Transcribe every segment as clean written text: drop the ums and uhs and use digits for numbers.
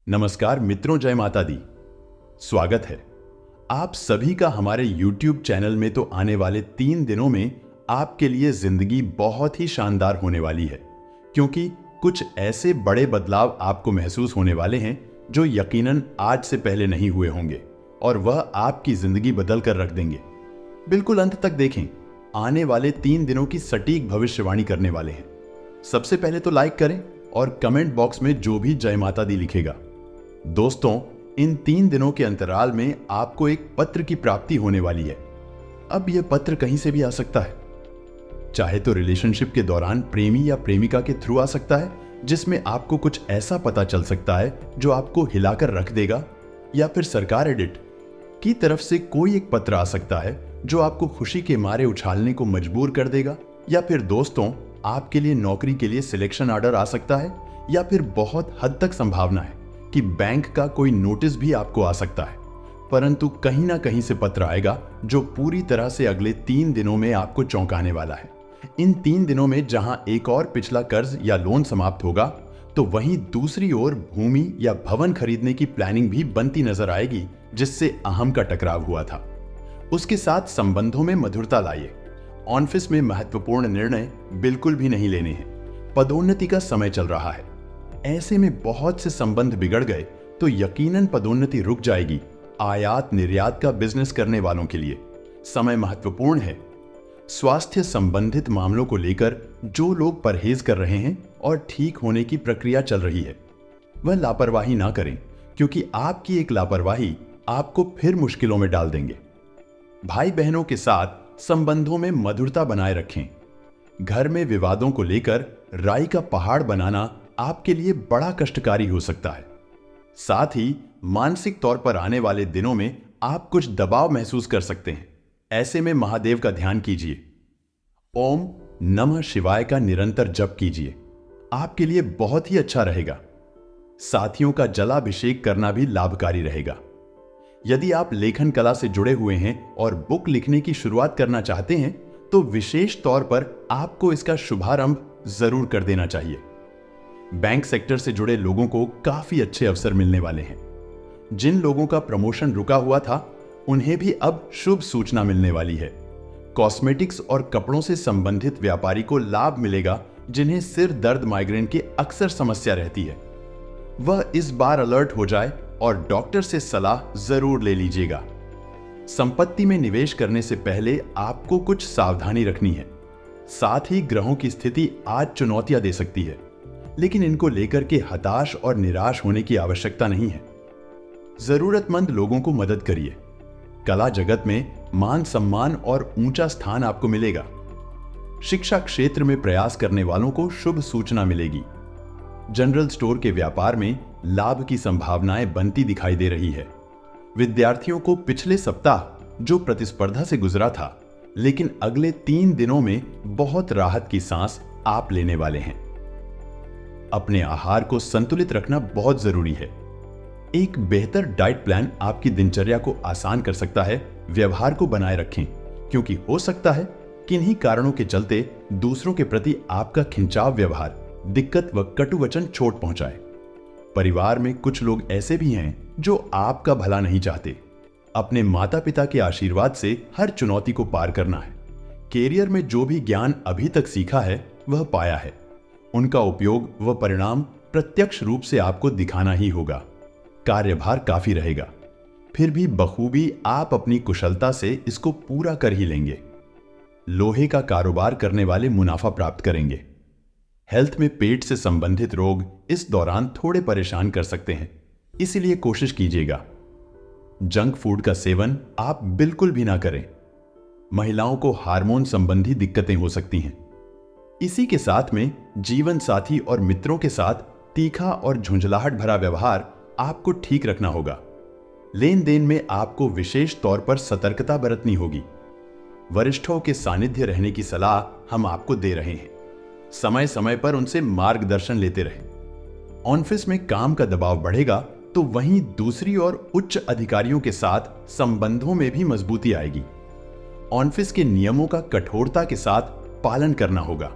नमस्कार मित्रों, जय माता दी। स्वागत है आप सभी का हमारे YouTube चैनल में। तो आने वाले 3 दिनों में आपके लिए जिंदगी बहुत ही शानदार होने वाली है, क्योंकि कुछ ऐसे बड़े बदलाव आपको महसूस होने वाले हैं जो यकीनन आज से पहले नहीं हुए होंगे, और वह आपकी जिंदगी बदल कर रख देंगे। बिल्कुल अंत तक देखें, आने वाले 3 दिनों की सटीक भविष्यवाणी करने वाले हैं। सबसे पहले तो लाइक करें और कमेंट बॉक्स में जो भी जय माता दी लिखेगा। दोस्तों, इन 3 दिनों के अंतराल में आपको एक पत्र की प्राप्ति होने वाली है। अब यह पत्र कहीं से भी आ सकता है, चाहे तो रिलेशनशिप के दौरान प्रेमी या प्रेमिका के थ्रू आ सकता है, जिसमें आपको कुछ ऐसा पता चल सकता है जो आपको हिलाकर रख देगा, या फिर सरकार एडिट की तरफ से कोई एक पत्र आ सकता है जो आपको खुशी के मारे उछालने को मजबूर कर देगा, या फिर दोस्तों आपके लिए नौकरी के लिए सिलेक्शन ऑर्डर आ सकता है, या फिर बहुत हद तक संभावना है कि बैंक का कोई नोटिस भी आपको आ सकता है। परंतु कहीं ना कहीं से पत्र आएगा जो पूरी तरह से अगले 3 दिनों में आपको चौंकाने वाला है। इन 3 दिनों में जहां एक और पिछला कर्ज या लोन समाप्त होगा, तो वहीं दूसरी ओर भूमि या भवन खरीदने की प्लानिंग भी बनती नजर आएगी, जिससे अहम का टकराव हुआ था। उसके साथ संबंधों में मधुरता लाइए। ऑफिस में महत्वपूर्ण निर्णय बिल्कुल भी नहीं लेने हैं। पदोन्नति का समय चल रहा है। ऐसे में बहुत से संबंध बिगड़ गए तो यकीनन पदोन्नति रुक जाएगी। आयात निर्यात का बिजनेस करने वालों के लिए समय महत्वपूर्ण है। स्वास्थ्य संबंधित मामलों को लेकर जो लोग परहेज कर रहे हैं और ठीक होने की प्रक्रिया चल रही है, वह लापरवाही ना करें, क्योंकि आपकी एक लापरवाही आपको फिर मुश्किलों में डाल देंगे। भाई बहनों के साथ संबंधों में मधुरता बनाए रखें। घर में विवादों को लेकर राई का पहाड़ बनाना आपके लिए बड़ा कष्टकारी हो सकता है। साथ ही मानसिक तौर पर आने वाले दिनों में आप कुछ दबाव महसूस कर सकते हैं। ऐसे में महादेव का ध्यान कीजिए। ओम नमः शिवाय का निरंतर जप कीजिए, आपके लिए बहुत ही अच्छा रहेगा। साथियों का जलाभिषेक करना भी लाभकारी रहेगा। यदि आप लेखन कला से जुड़े हुए हैं और बुक लिखने की शुरुआत करना चाहते हैं, तो विशेष तौर पर आपको इसका शुभारंभ जरूर कर देना चाहिए। बैंक सेक्टर से जुड़े लोगों को काफी अच्छे अवसर मिलने वाले हैं। जिन लोगों का प्रमोशन रुका हुआ था, उन्हें भी अब शुभ सूचना मिलने वाली है। कॉस्मेटिक्स और कपड़ों से संबंधित व्यापारी को लाभ मिलेगा, जिन्हें सिर दर्द माइग्रेन की अक्सर समस्या रहती है। वह इस बार अलर्ट हो जाए और डॉक्टर से सलाह जरूर ले लीजिएगा। संपत्ति में निवेश करने से पहले आपको कुछ सावधानी रखनी है। साथ ही ग्रहों की स्थिति आज चुनौतियां दे सकती है, लेकिन इनको लेकर के हताश और निराश होने की आवश्यकता नहीं है। जरूरतमंद लोगों को मदद करिए। कला जगत में मान सम्मान और ऊंचा स्थान आपको मिलेगा। शिक्षा क्षेत्र में प्रयास करने वालों को शुभ सूचना मिलेगी। जनरल स्टोर के व्यापार में लाभ की संभावनाएं बनती दिखाई दे रही है। विद्यार्थियों को पिछले सप्ताह जो प्रतिस्पर्धा से गुजरा था, लेकिन अगले 3 दिनों में बहुत राहत की सांस आप लेने वाले हैं। अपने आहार को संतुलित रखना बहुत जरूरी है। एक बेहतर डाइट प्लान आपकी दिनचर्या को आसान कर सकता है। व्यवहार को बनाए रखें, क्योंकि हो सकता है किन्हीं कारणों के चलते दूसरों के प्रति आपका खिंचाव व्यवहार दिक्कत व कटु वचन चोट पहुंचाए। परिवार में कुछ लोग ऐसे भी हैं जो आपका भला नहीं चाहते। अपने माता पिता के आशीर्वाद से हर चुनौती को पार करना है। कैरियर में जो भी ज्ञान अभी तक सीखा है, वह पाया है। उनका उपयोग व परिणाम प्रत्यक्ष रूप से आपको दिखाना ही होगा। कार्यभार काफी रहेगा, फिर भी बखूबी आप अपनी कुशलता से इसको पूरा कर ही लेंगे। लोहे का कारोबार करने वाले मुनाफा प्राप्त करेंगे। हेल्थ में पेट से संबंधित रोग इस दौरान थोड़े परेशान कर सकते हैं, इसीलिए कोशिश कीजिएगा। जंक फूड का सेवन आप बिल्कुल भी ना करें। महिलाओं को हार्मोन संबंधी दिक्कतें हो सकती हैं। इसी के साथ में जीवन साथी और मित्रों के साथ तीखा और झुंझलाहट भरा व्यवहार आपको ठीक रखना होगा। लेन देन में आपको विशेष तौर पर सतर्कता बरतनी होगी। वरिष्ठों के सानिध्य रहने की सलाह हम आपको दे रहे हैं। समय समय पर उनसे मार्गदर्शन लेते रहें। ऑफिस में काम का दबाव बढ़ेगा, तो वहीं दूसरी ओर उच्च अधिकारियों के साथ संबंधों में भी मजबूती आएगी। ऑफिस के नियमों का कठोरता के साथ पालन करना होगा।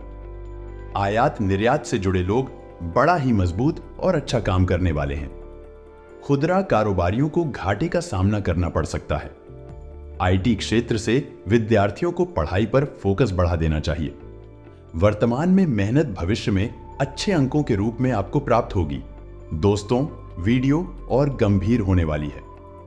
आयात निर्यात से जुड़े लोग बड़ा ही मजबूत और अच्छा काम करने वाले हैं। खुदरा कारोबारियों को घाटे का सामना करना पड़ सकता है। आईटी क्षेत्र से विद्यार्थियों को पढ़ाई पर फोकस बढ़ा देना चाहिए। वर्तमान में मेहनत भविष्य में अच्छे अंकों के रूप में आपको प्राप्त होगी। दोस्तों, वीडियो और गंभीर होने वाली है।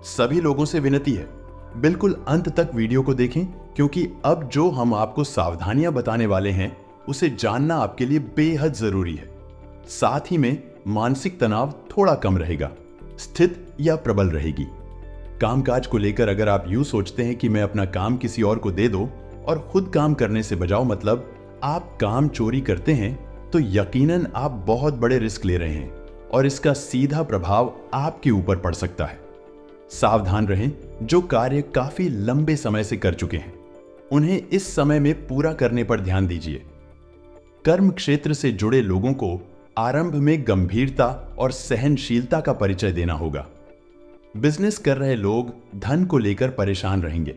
सभी लोगों से विनती है, बिल्कुल अंत तक वीडियो को देखें, क्योंकि अब जो हम आपको सावधानियां बताने वाले हैं उसे जानना आपके लिए बेहद जरूरी है। साथ ही में मानसिक तनाव थोड़ा कम रहेगा, स्थित या प्रबल रहेगी। कामकाज को लेकर अगर आप यूं सोचते हैं कि मैं अपना काम किसी और को दे दो और खुद काम करने से बजाओ, मतलब आप काम चोरी करते हैं, तो यकीनन आप बहुत बड़े रिस्क ले रहे हैं और इसका सीधा प्रभाव आपके ऊपर पड़ सकता है। सावधान रहें, जो कार्य काफी लंबे समय से कर चुके हैं उन्हें इस समय में पूरा करने पर ध्यान दीजिए। कर्म क्षेत्र से जुड़े लोगों को आरंभ में गंभीरता और सहनशीलता का परिचय देना होगा। बिजनेस कर रहे लोग धन को लेकर परेशान रहेंगे।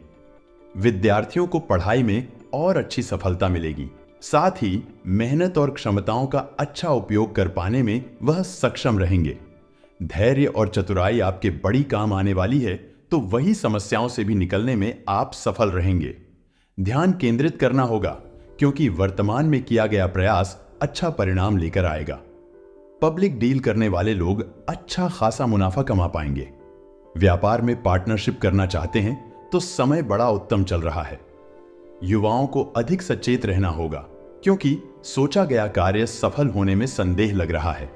विद्यार्थियों को पढ़ाई में और अच्छी सफलता मिलेगी। साथ ही मेहनत और क्षमताओं का अच्छा उपयोग कर पाने में वह सक्षम रहेंगे। धैर्य और चतुराई आपके बड़ी काम आने वाली है, तो वही समस्याओं से भी निकलने में आप सफल रहेंगे। ध्यान केंद्रित करना होगा, क्योंकि वर्तमान में किया गया प्रयास अच्छा परिणाम लेकर आएगा। पब्लिक डील करने वाले लोग अच्छा खासा मुनाफा कमा पाएंगे। व्यापार में पार्टनरशिप करना चाहते हैं तो समय बड़ा उत्तम चल रहा है। युवाओं को अधिक सचेत रहना होगा, क्योंकि सोचा गया कार्य सफल होने में संदेह लग रहा है।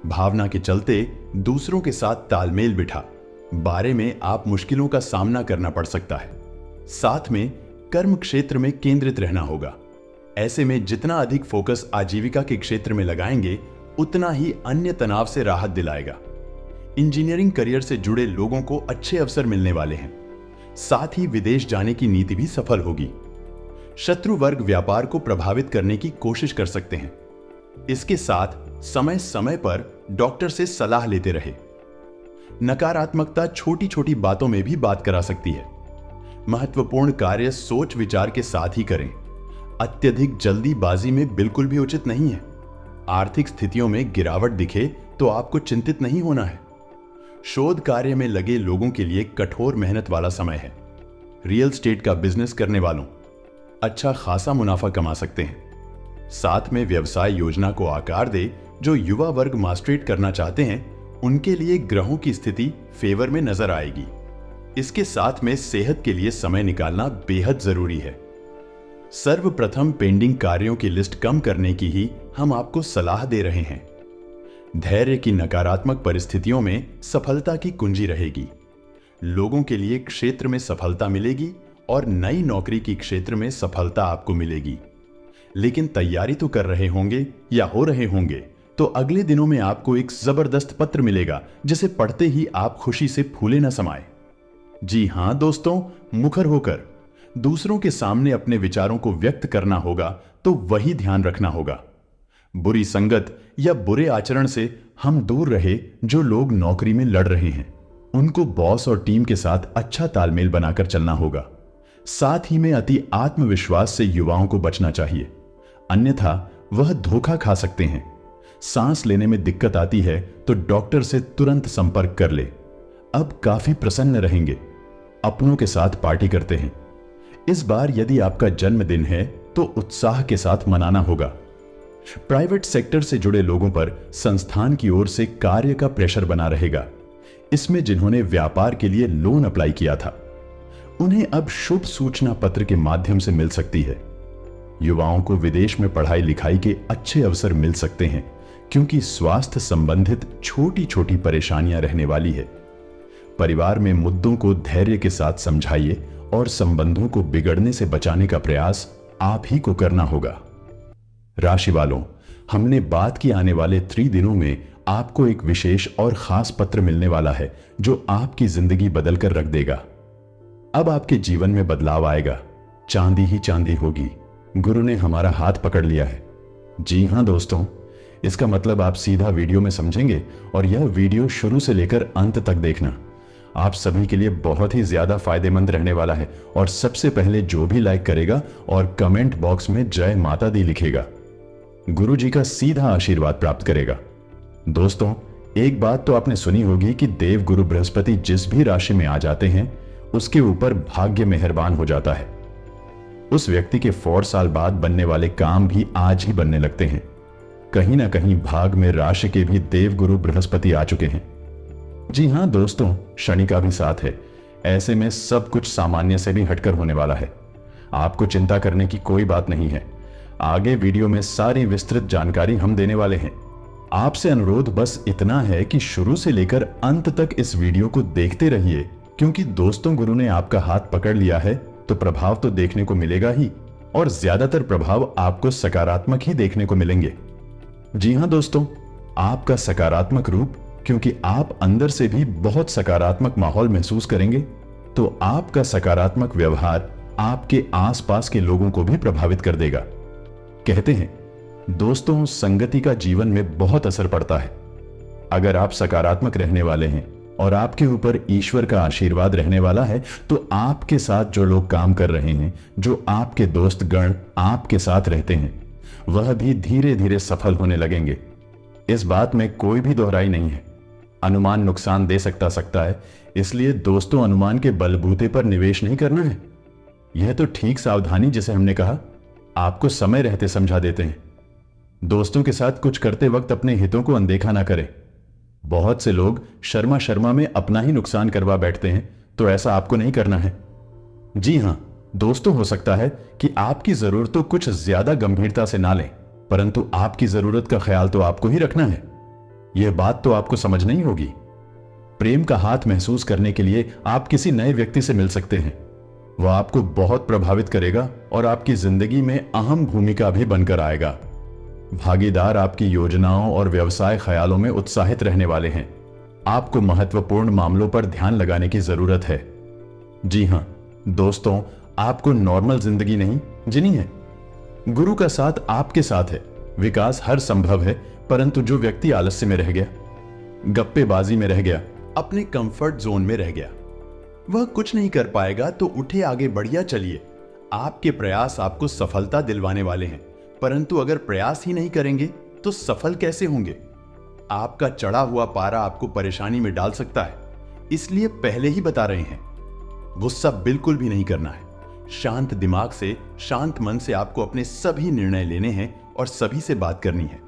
भावना के चलते दूसरों के साथ तालमेल बिठा बारे में आप मुश्किलों का सामना करना पड़ सकता है। साथ में कर्म क्षेत्र में केंद्रित रहना होगा। ऐसे में जितना अधिक फोकस आजीविका के क्षेत्र में लगाएंगे, उतना ही अन्य तनाव से राहत दिलाएगा। इंजीनियरिंग करियर से जुड़े लोगों को अच्छे अवसर मिलने वाले हैं। साथ ही विदेश जाने की नीति भी सफल होगी। शत्रु वर्ग व्यापार को प्रभावित करने की कोशिश कर सकते हैं। इसके साथ समय समय पर डॉक्टर से सलाह लेते रहे। नकारात्मकता छोटी छोटी बातों में भी बात करा सकती है। महत्वपूर्ण कार्य सोच विचार के साथ ही करें। अत्यधिक जल्दीबाजी में बिल्कुल भी उचित नहीं है। आर्थिक स्थितियों में गिरावट दिखे तो आपको चिंतित नहीं होना है। शोध कार्य में लगे लोगों के लिए कठोर मेहनत वाला समय है। रियल एस्टेट का बिजनेस करने वालों अच्छा खासा मुनाफा कमा सकते हैं। साथ में व्यवसाय योजना को आकार दे। जो युवा वर्ग मास्टरेट करना चाहते हैं, उनके लिए ग्रहों की स्थिति फेवर में नजर आएगी। इसके साथ में सेहत के लिए समय निकालना बेहद जरूरी है। सर्वप्रथम पेंडिंग कार्यों की लिस्ट कम करने की ही हम आपको सलाह दे रहे हैं। धैर्य की नकारात्मक परिस्थितियों में सफलता की कुंजी रहेगी। लोगों के लिए क्षेत्र में सफलता मिलेगी और नई नौकरी की क्षेत्र में सफलता आपको मिलेगी। लेकिन तैयारी तो कर रहे होंगे या हो रहे होंगे, तो अगले दिनों में आपको एक जबरदस्त पत्र मिलेगा, जिसे पढ़ते ही आप खुशी से फूले न समाए। जी हां दोस्तों, मुखर होकर दूसरों के सामने अपने विचारों को व्यक्त करना होगा, तो वही ध्यान रखना होगा। बुरी संगत या बुरे आचरण से हम दूर रहे। जो लोग नौकरी में लड़ रहे हैं, उनको बॉस और टीम के साथ अच्छा तालमेल बनाकर चलना होगा। साथ ही में अति आत्मविश्वास से युवाओं को बचना चाहिए, अन्यथा वह धोखा खा सकते हैं। सांस लेने में दिक्कत आती है तो डॉक्टर से तुरंत संपर्क कर ले। अब काफी प्रसन्न रहेंगे। अपनों के साथ पार्टी करते हैं। इस बार यदि आपका जन्मदिन है तो उत्साह के साथ मनाना होगा। प्राइवेट सेक्टर से जुड़े लोगों पर संस्थान की ओर से कार्य का प्रेशर बना रहेगा। इसमें जिन्होंने व्यापार के लिए लोन अप्लाई किया था, उन्हें अब शुभ सूचना पत्र के माध्यम से मिल सकती है। युवाओं को विदेश में पढ़ाई लिखाई के अच्छे अवसर मिल सकते हैं, क्योंकि स्वास्थ्य संबंधित छोटी छोटी परेशानियां रहने वाली है। परिवार में मुद्दों को धैर्य के साथ समझाइए और संबंधों को बिगड़ने से बचाने का प्रयास आप ही को करना होगा। राशि वालों, हमने बात की आने वाले 3 दिनों में आपको एक विशेष और खास पत्र मिलने वाला है, जो आपकी जिंदगी बदल कर रख देगा। अब आपके जीवन में बदलाव आएगा। चांदी ही चांदी होगी। गुरु ने हमारा हाथ पकड़ लिया है। जी हां दोस्तों, इसका मतलब आप सीधा वीडियो में समझेंगे और यह वीडियो शुरू से लेकर अंत तक देखना। आप सभी के लिए बहुत ही ज्यादा फायदेमंद रहने वाला है। और सबसे पहले जो भी लाइक करेगा और कमेंट बॉक्स में जय माता दी लिखेगा, गुरु जी का सीधा आशीर्वाद प्राप्त करेगा। दोस्तों, एक बात तो आपने सुनी होगी कि देव गुरु बृहस्पति जिस भी राशि में आ जाते हैं उसके ऊपर भाग्य मेहरबान हो जाता है। उस व्यक्ति के 4 साल बाद बनने वाले काम भी आज ही बनने लगते हैं। कहीं ना कहीं भाग में राशि के भी देव गुरु बृहस्पति आ चुके हैं। जी हां दोस्तों, शनि का भी साथ है। ऐसे में सब कुछ सामान्य से भी हटकर होने वाला है। आपको चिंता करने की कोई बात नहीं है। आगे वीडियो में सारी विस्तृत जानकारी हम देने वाले हैं। आपसे अनुरोध बस इतना है कि शुरू से लेकर अंत तक इस वीडियो को देखते रहिए, क्योंकि दोस्तों गुरु ने आपका हाथ पकड़ लिया है तो प्रभाव तो देखने को मिलेगा ही, और ज्यादातर प्रभाव आपको सकारात्मक ही देखने को मिलेंगे। जी हां दोस्तों, आपका सकारात्मक रूप, क्योंकि आप अंदर से भी बहुत सकारात्मक माहौल महसूस करेंगे, तो आपका सकारात्मक व्यवहार आपके आसपास के लोगों को भी प्रभावित कर देगा। कहते हैं दोस्तों, संगति का जीवन में बहुत असर पड़ता है। अगर आप सकारात्मक रहने वाले हैं और आपके ऊपर ईश्वर का आशीर्वाद रहने वाला है, तो आपके साथ जो लोग काम कर रहे हैं, जो आपके दोस्त गण आपके साथ रहते हैं, वह भी धीरे धीरे सफल होने लगेंगे। इस बात में कोई भी दोहराई नहीं है। अनुमान नुकसान दे सकता है, इसलिए दोस्तों अनुमान के बलबूते पर निवेश नहीं करना है। यह तो ठीक सावधानी, जिसे हमने कहा, आपको समय रहते समझा देते हैं। दोस्तों के साथ कुछ करते वक्त अपने हितों को अनदेखा ना करें। बहुत से लोग शर्मा में अपना ही नुकसान करवा बैठते हैं, तो ऐसा आपको नहीं करना है। जी हां दोस्तों, हो सकता है कि आपकी जरूरतों कुछ ज्यादा गंभीरता से ना लें, परंतु आपकी जरूरत का ख्याल तो आपको ही रखना है। यह बात तो आपको समझनी ही होगी। प्रेम का हाथ महसूस करने के लिए आप किसी नए व्यक्ति से मिल सकते हैं। वह आपको बहुत प्रभावित करेगा और आपकी जिंदगी में अहम भूमिका भी बनकर आएगा। भागीदार आपकी योजनाओं और व्यवसाय ख्यालों में उत्साहित रहने वाले हैं। आपको महत्वपूर्ण मामलों पर ध्यान लगाने की जरूरत है। जी हां दोस्तों, आपको नॉर्मल जिंदगी नहीं जीनी है। गुरु का साथ आपके साथ है। विकास हर संभव है, परंतु जो व्यक्ति आलस्य में रह गया, गप्पेबाजी में रह गया, अपने कंफर्ट जोन में रह गया, वह कुछ नहीं कर पाएगा। तो उठे, आगे बढ़िया चलिए। आपके प्रयास आपको सफलता दिलवाने वाले हैं, परंतु अगर प्रयास ही नहीं करेंगे तो सफल कैसे होंगे? आपका चढ़ा हुआ पारा आपको परेशानी में डाल सकता है, इसलिए पहले ही बता रहे हैं, गुस्सा बिल्कुल भी नहीं करना है। शांत दिमाग से, शांत मन से आपको अपने सभी निर्णय लेने हैं और सभी से बात करनी है।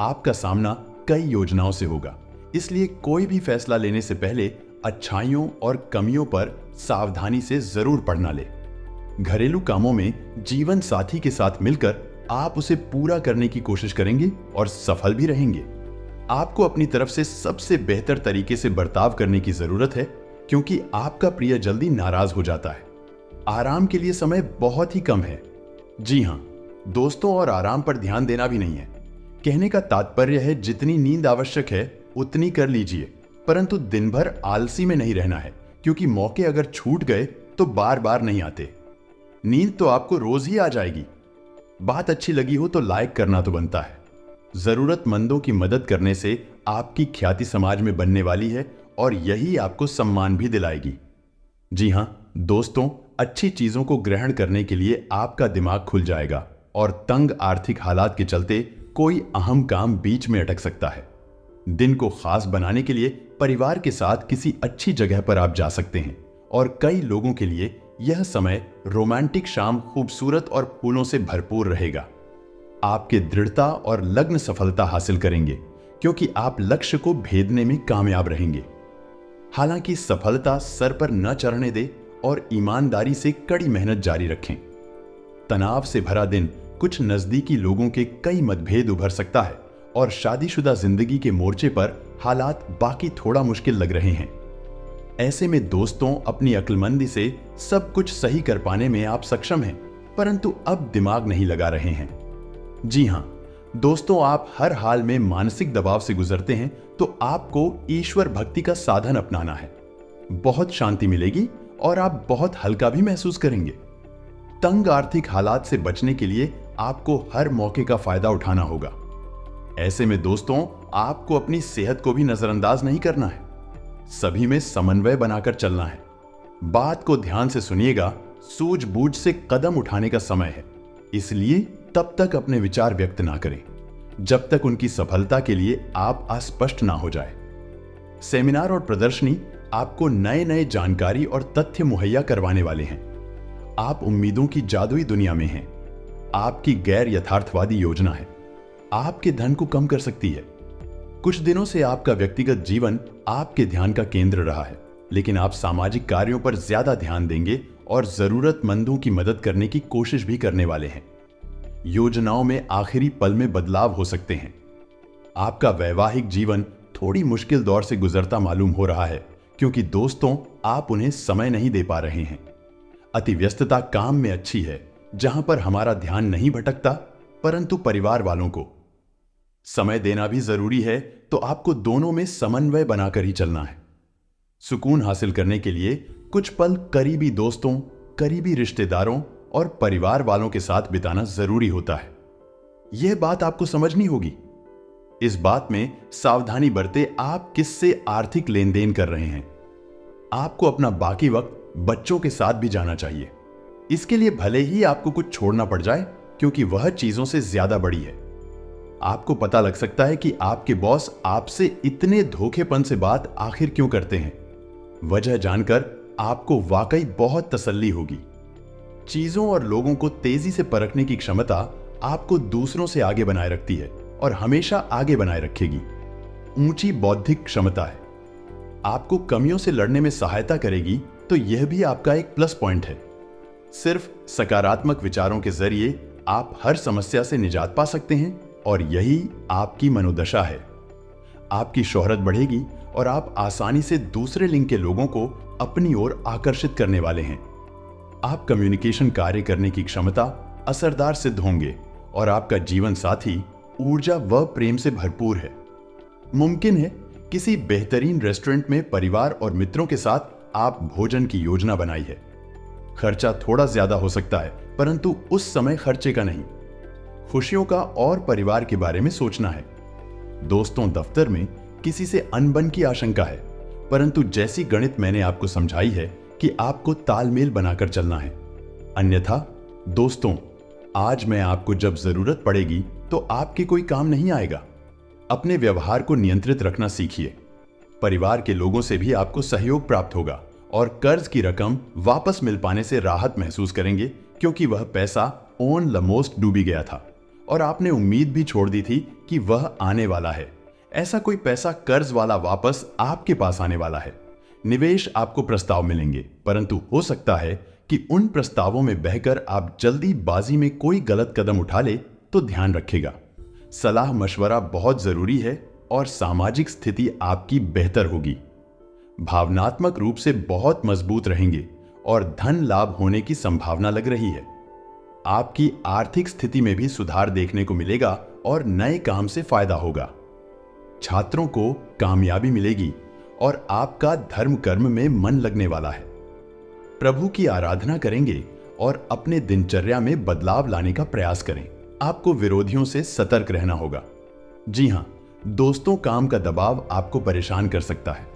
आपका सामना कई योजनाओं से होगा, इसलिए कोई भी फैसला लेने से पहले अच्छाइयों और कमियों पर सावधानी से जरूर पढ़ना ले। घरेलू कामों में जीवन साथी के साथ मिलकर आप उसे पूरा करने की कोशिश करेंगे और सफल भी रहेंगे। आपको अपनी तरफ से सबसे बेहतर तरीके से बर्ताव करने की जरूरत है, क्योंकि आपका प्रिय जल्दी नाराज हो जाता है। आराम के लिए समय बहुत ही कम है। जी हां दोस्तों, और आराम पर ध्यान देना भी नहीं है। कहने का तात्पर्य है, जितनी नींद आवश्यक है उतनी कर लीजिए, परंतु दिन भर आलसी में नहीं रहना है, क्योंकि मौके अगर छूट गए तो बार बार नहीं आते। नींद तो आपको रोज ही आ जाएगी। बात अच्छी लगी हो तो लाइक करना तो बनता है। जरूरतमंदों की मदद करने से आपकी ख्याति समाज में बनने वाली है और यही आपको सम्मान भी दिलाएगी। जी हां दोस्तों, अच्छी चीजों को ग्रहण करने के लिए आपका दिमाग खुल जाएगा और तंग आर्थिक हालात के चलते कोई अहम काम बीच में अटक सकता है। दिन को खास बनाने के लिए परिवार के साथ किसी अच्छी जगह पर आप जा सकते हैं, और कई लोगों के लिए यह समय रोमांटिक शाम खूबसूरत और फूलों से भरपूर रहेगा। आपके दृढ़ता और लग्न सफलता हासिल करेंगे, क्योंकि आप लक्ष्य को भेदने में कामयाब रहेंगे। हालांकि सफलता सर पर न चढ़ने दे और ईमानदारी से कड़ी मेहनत जारी रखें। तनाव से भरा दिन, कुछ नजदीकी लोगों के कई मतभेद उभर सकता है और शादीशुदा जिंदगी के मोर्चे पर हालात बाकी थोड़ा मुश्किल लग रहे हैं। ऐसे में दोस्तों, अपनी अक्लमंदी से सब कुछ सही कर पाने में आप सक्षम हैं, परंतु अब दिमाग नहीं लगा रहे हैं। जी हां दोस्तों, आप हर हाल में मानसिक दबाव से गुजरते हैं, तो आपको ईश्वर भक्ति का साधन अपनाना है। बहुत शांति मिलेगी और आप बहुत हल्का भी महसूस करेंगे। तंग आर्थिक हालात से बचने के लिए आपको हर मौके का फायदा उठाना होगा। ऐसे में दोस्तों, आपको अपनी सेहत को भी नजरअंदाज नहीं करना है। सभी में समन्वय बनाकर चलना है। बात को ध्यान से सुनिएगा। सूझबूझ से कदम उठाने का समय है, इसलिए तब तक अपने विचार व्यक्त ना करें जब तक उनकी सफलता के लिए आप अस्पष्ट ना हो जाए। सेमिनार और प्रदर्शनी आपको नए नए जानकारी और तथ्य मुहैया करवाने वाले हैं। आप उम्मीदों की जादुई दुनिया में हैं। आपकी गैर यथार्थवादी योजना है, आपके धन को कम कर सकती है। कुछ दिनों से आपका व्यक्तिगत जीवन आपके ध्यान का केंद्र रहा है, लेकिन आप सामाजिक कार्यों पर ज्यादा ध्यान देंगे और जरूरतमंदों की मदद करने की कोशिश भी करने वाले हैं। योजनाओं में आखिरी पल में बदलाव हो सकते हैं। आपका वैवाहिक जीवन थोड़ी मुश्किल दौर से गुजरता मालूम हो रहा है, क्योंकि दोस्तों आप उन्हें समय नहीं दे पा रहे हैं। अति व्यस्तता काम में अच्छी है, जहां पर हमारा ध्यान नहीं भटकता, परंतु परिवार वालों को समय देना भी जरूरी है, तो आपको दोनों में समन्वय बनाकर ही चलना है। सुकून हासिल करने के लिए कुछ पल करीबी दोस्तों, करीबी रिश्तेदारों और परिवार वालों के साथ बिताना जरूरी होता है। यह बात आपको समझनी होगी। इस बात में सावधानी बरते आप किससे आर्थिक लेन देन कर रहे हैं। आपको अपना बाकी वक्त बच्चों के साथ भी जाना चाहिए। इसके लिए भले ही आपको कुछ छोड़ना पड़ जाए, क्योंकि वह चीजों से ज्यादा बड़ी है। आपको पता लग सकता है कि आपके बॉस आपसे इतने धोखेपन से बात आखिर क्यों करते हैं। वजह जानकर आपको वाकई बहुत तसल्ली होगी। चीजों और लोगों को तेजी से परखने की क्षमता आपको दूसरों से आगे बनाए रखती है और हमेशा आगे बनाए रखेगी। ऊंची बौद्धिक क्षमता है, आपको कमियों से लड़ने में सहायता करेगी, तो यह भी आपका एक प्लस पॉइंट है। सिर्फ सकारात्मक विचारों के जरिए आप हर समस्या से निजात पा सकते हैं और यही आपकी मनोदशा है। आपकी शोहरत बढ़ेगी और आप आसानी से दूसरे लिंग के लोगों को अपनी ओर आकर्षित करने वाले हैं। आप कम्युनिकेशन कार्य करने की क्षमता असरदार सिद्ध होंगे और आपका जीवन साथी ऊर्जा व प्रेम से भरपूर है। मुमकिन है किसी बेहतरीन रेस्टोरेंट में परिवार और मित्रों के साथ आप भोजन की योजना बनाई है। खर्चा थोड़ा ज्यादा हो सकता है, परंतु उस समय खर्चे का नहीं, खुशियों का और परिवार के बारे में सोचना है। दोस्तों, दफ्तर में किसी से अनबन की आशंका है, परंतु जैसी गणित मैंने आपको समझाई है कि आपको तालमेल बनाकर चलना है। अन्यथा दोस्तों, आज मैं आपको जब जरूरत पड़ेगी तो आपके कोई काम नहीं आएगा। अपने व्यवहार को नियंत्रित रखना सीखिए। परिवार के लोगों से भी आपको सहयोग प्राप्त होगा और कर्ज की रकम वापस मिल पाने से राहत महसूस करेंगे, क्योंकि वह पैसा ऑन लमोस्ट डूबी गया था और आपने उम्मीद भी छोड़ दी थी कि वह आने वाला है। ऐसा कोई पैसा कर्ज वाला वापस आपके पास आने वाला है। निवेश आपको प्रस्ताव मिलेंगे, परंतु हो सकता है कि उन प्रस्तावों में बहकर आप जल्दीबाजी में कोई गलत कदम उठा ले, तो ध्यान रखिएगा। सलाह मशवरा बहुत जरूरी है और सामाजिक स्थिति आपकी बेहतर होगी। भावनात्मक रूप से बहुत मजबूत रहेंगे और धन लाभ होने की संभावना लग रही है। आपकी आर्थिक स्थिति में भी सुधार देखने को मिलेगा और नए काम से फायदा होगा। छात्रों को कामयाबी मिलेगी और आपका धर्म कर्म में मन लगने वाला है। प्रभु की आराधना करेंगे और अपने दिनचर्या में बदलाव लाने का प्रयास करें। आपको विरोधियों से सतर्क रहना होगा। जी हां, दोस्तों, काम का दबाव आपको परेशान कर सकता है।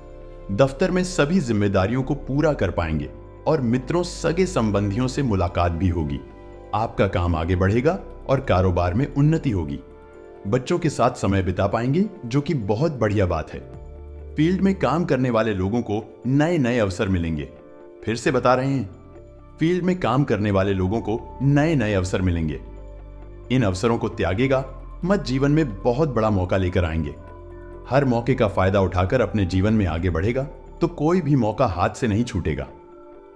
दफ्तर में सभी जिम्मेदारियों को पूरा कर पाएंगे और मित्रों, सगे संबंधियों से मुलाकात भी होगी। आपका काम आगे बढ़ेगा और कारोबार में उन्नति होगी। बच्चों के साथ समय बिता पाएंगे, जो कि बहुत बढ़िया बात है। फील्ड में काम करने वाले लोगों को नए नए अवसर मिलेंगे। फिर से बता रहे हैं, फील्ड में काम करने वाले लोगों को नए नए अवसर मिलेंगे। इन अवसरों को त्यागेगा मत, जीवन में बहुत बड़ा मौका लेकर आएंगे। हर मौके का फायदा उठाकर अपने जीवन में आगे बढ़ेगा, तो कोई भी मौका हाथ से नहीं छूटेगा।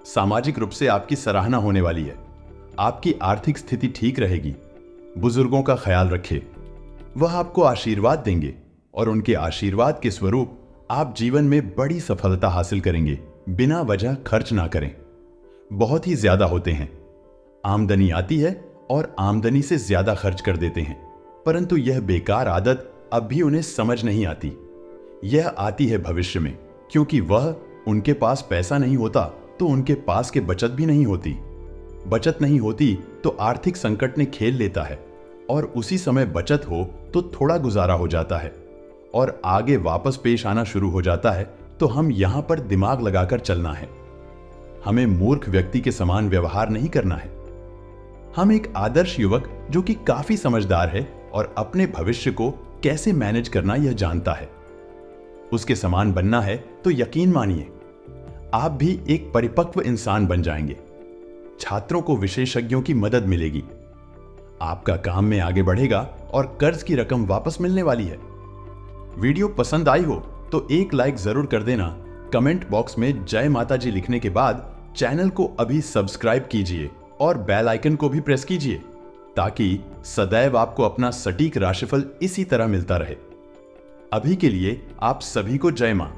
सामाजिक रूप से आपकी सराहना होने वाली है। आपकी आर्थिक स्थिति ठीक रहेगी। बुजुर्गों का ख्याल रखें, वह आपको आशीर्वाद देंगे और उनके आशीर्वाद के स्वरूप आप जीवन में बड़ी सफलता हासिल करेंगे। बिना वजह खर्च ना करें, बहुत ही ज्यादा होते हैं। आमदनी आती है और आमदनी से ज्यादा खर्च कर देते हैं, परंतु यह बेकार आदत अब भी उन्हें समझ नहीं आती। यह आती है भविष्य में, क्योंकि वह उनके पास पैसा नहीं होता तो उनके पास के बचत भी नहीं होती। बचत नहीं होती तो आर्थिक संकट ने खेल लेता है और उसी समय बचत हो तो थोड़ा गुजारा हो जाता है और आगे वापस पेश आना शुरू हो जाता है। तो हम यहां पर दिमाग लगाकर चलना है। हमें मूर्ख व्यक्ति के समान व्यवहार नहीं करना है। हम एक आदर्श युवक जो कि काफी समझदार है और अपने भविष्य को कैसे मैनेज करना यह जानता है। उसके समान बनना है तो यकीन मानिए आप भी एक परिपक्व इंसान बन जाएंगे। छात्रों को विशेषज्ञों की मदद मिलेगी, आपका काम में आगे बढ़ेगा और कर्ज की रकम वापस मिलने वाली है। वीडियो पसंद आई हो तो एक लाइक जरूर कर देना। कमेंट बॉक्स में जय माता जी लिखने के बाद चैनल को अभी सब्सक्राइब कीजिए और बेल आइकन को भी प्रेस कीजिए ताकि सदैव आपको अपना सटीक राशिफल इसी तरह मिलता रहे। अभी के लिए आप सभी को जय मां।